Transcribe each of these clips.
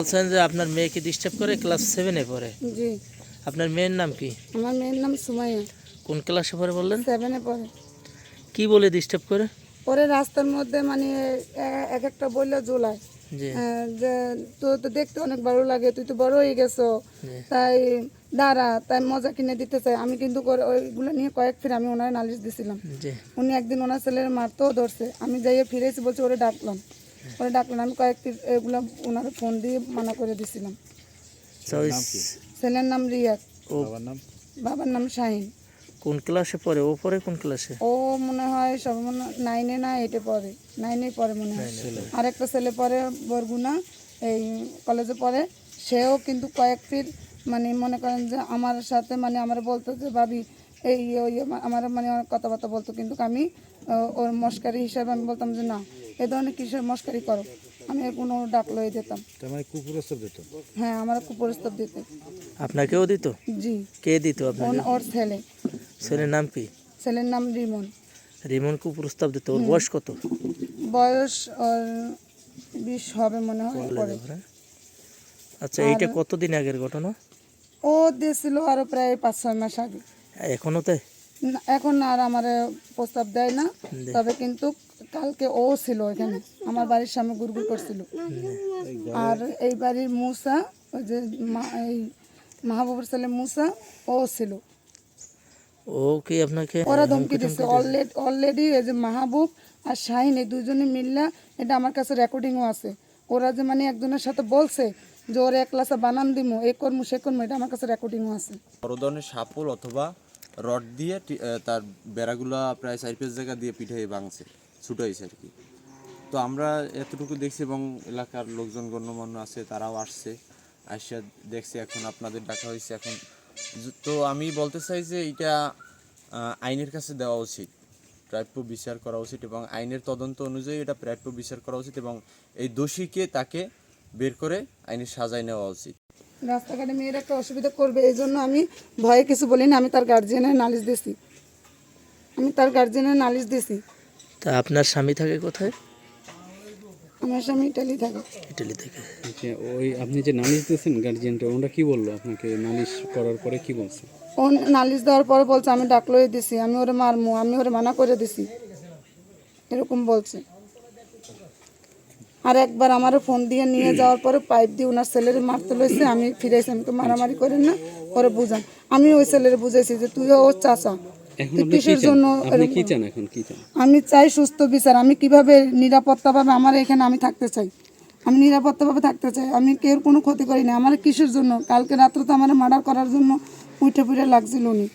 বলছেন যে আপনার মেয়েকে ডিস্টার্ব করে ক্লাস 7 এ পড়ে। জি। আপনার মেয়ের নাম কি? আমার মেয়ের নাম সুমাইয়া। কোন ক্লাসে পড়ে বললেন? 7 এ পড়ে। কি বলে ডিস্টার্ব করে? পরে রাস্তার মধ্যে মানে এক একটা বললে ঝোলায় জি যে তোর তো দেখতে অনেক ভালো লাগে, তুই তো বড় হয়ে গেছো, তাই দাঁড়া, তাই মজা কিনে দিতে চাই। আমি কিন্তু ওইগুলো নিয়ে কয়েক ফির আমি ওনার নালিশ দিছিলাম। জি উনি একদিন ওনার ছেলের মারতেও ধরছে। আমি যাইয়ে ফিরেছি, বলছি ওরে ডাকলাম। আমি কয়েক ফির এগুলো ওনার ফোন দিয়ে মানা করে দিছিলাম। ছেলের নাম রিয়াদ, বাবার নাম শাহিন। কোন ক্লাসে পড়ে? ও পড়ে কোন ক্লাসে? ও মনে হয় সব 9 এ না 8 এ পড়ে, 9 এ পড়ে মনে হয়। আর একটা ছেলে পড়ে বরগুনা এই কলেজে পড়ে। সেও কিন্তু কয়েক ফির মানে মনে করেন যে আমার সাথে মানে আমার বলতো যে ভাবি এই ওই আমার মানে অনেক কথাবার্তা বলতো, কিন্তু আমি ওর মস্কারি হিসাবে আমি বলতাম যে না, এ ধরনের কিসের মস্কারি করো। আমি কোনো ডাকলোই দিতাম। হ্যাঁ, আমার কুপ্রস্তাব দিত। আপনাকেও দিত? জি। কে দিত আপনাকে? ওর ছেলে। ছেলের নাম কি? ছেলের নাম রিমন। রিমন কুপ্রস্তাব দিত। ওর বয়স কত? বয়স ওর 20 হবে মনে হয় পরে। আচ্ছা, এইটা কতদিন আগের ঘটনা? ও দিয়েছিল আরো প্রায় 5-6 মাস আগে। এখনো তাই? এখন আর আমার প্রস্তাব দেয় না, তবে কিন্তু কালকে ও ছিল এখানে আমার বাড়ির সামনে গুড়গুড় করছিল। আর এই বাড়ির মুসা, ওই যে এই মাহবুবের ছেলে মুসা, ও ছিল। ও কি আপনাকে ওরা ধমকি দিচ্ছে অলরেডি। এই যে মাহবুব আর শাহিন এই দুজনে মিললা, এটা আমার কাছে রেকর্ডিংও আছে। ওরা যে মানে একজনের সাথে বলছে যে ওর এক ক্লাসে বানান দিমু, এ করমু সে করমু, এটা আমার কাছে রেকর্ডিংও আছে। বড় ধরনের সাপল অথবা রড দিয়ে তার বেড়াগুলা প্রায় 4-5 জায়গা দিয়ে পিঠে ভাঙছে, ছুটাইছে আর কি। তো আমরা এতটুকু দেখছি এবং এলাকার লোকজন গণ্যমান্য আছে, তারাও আসছে, আসা দেখছে। এখন আপনাদের ডাকা হয়েছে। এখন তো আমি বলতে চাই যে এটা আইনের কাছে দেওয়া উচিত, প্রাপ্য বিচার করা উচিত এবং আইনের তদন্ত অনুযায়ী এটা প্রাপ্য বিচার করা উচিত এবং এই দোষীকে তাকে বের করে আইনের সাজায় নেওয়া উচিত। রাস্তাঘাটে মেয়ের একটা অসুবিধা করবে, এই জন্য আমি ভয়ে কিছু বলি না। আমি তার গার্জিয়ানের নালিশ দিছি। তা আপনার স্বামী থাকে কোথায়? আমার স্বামী ইটালি থাকে। ইটালি থেকে। আচ্ছা, ওই আপনি যে নালিশ দিয়েছেন গার্জিয়ানটা, ওরা কি বললো আপনাকে? নালিশ করার পরে কি বলছে? ও নালিশ দেওয়ার পরে বলছে আমি ডাকলোই দিছি, আমি ওরে মারমু, আমি ওরে মানা করে দিছি, এরকম বলছে। আর একবার আমার ফোন দিয়ে নিয়ে যাওয়ার পরে পাইপ দিয়ে ওনার ছেলের মারতে লইছে। আমি ফিরেছি, আমি তো মারামারি করেন না, ওরে বুঝান। আমি ওই ছেলের বুঝাইছি যে তুইও ওর চাচা, কিসের জন্য। আমি চাই সুস্থ বিচার। আমি কিভাবে নিরাপত্তাভাবে আমার এখানে আমি থাকতে চাই, আমি নিরাপত্তাভাবে থাকতে চাই। আমি কেউ কোনো ক্ষতি করি না। আমার কিসের জন্য? কালকে রাত্রে তো আমার মার্ডার করার জন্য উঠে পুড়ে লাগছিল উনি।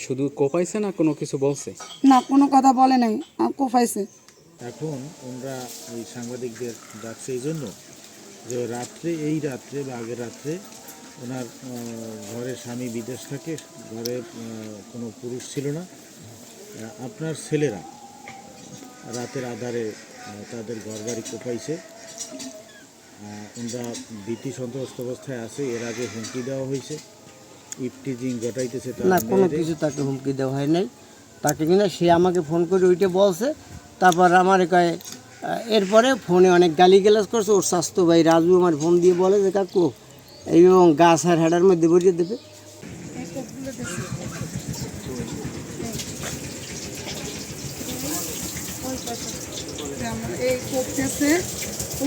শুধু কোপাইছে না কোনো কিছু বলছে? না, কোনো কথা বলে নাই, কোপাইছে। এখন ওনারা ওই সাংবাদিকদের ডাকছে এই জন্য যে এই রাত্রে বা আগের রাত্রে ওনার ঘরে স্বামী বিদেশ থাকে, ঘরে কোনো পুরুষ ছিল না। আপনার ছেলেরা রাতের আধারে তাদের ঘরবাড়ি কোপাইছে। ওনারা ভীতি সন্ত্রস্ত অবস্থায় আছে। এর আগে হুমকি দেওয়া হয়েছে, ইফটিজিং ঘটাইতেছে। না, কোনো কিছু তাকে হুমকি দেওয়া হয় নাই। তাকে কিনা সে আমাকে ফোন করে ওইটা বলছে। তারপর আমার কয়ে, এরপরে ফোনে অনেক গালিগালাজ করছে। ওর স্বাস্থ্য ভাই রাজু আমার ফোন দিয়ে বলে যে কাকু এই এবং গাছ আর হেডার মধ্যে ভরিয়ে দেবে। এই করতেছে,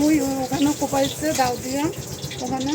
ওই ওখানে কোপাইছে দাও দিয়া, ওখানে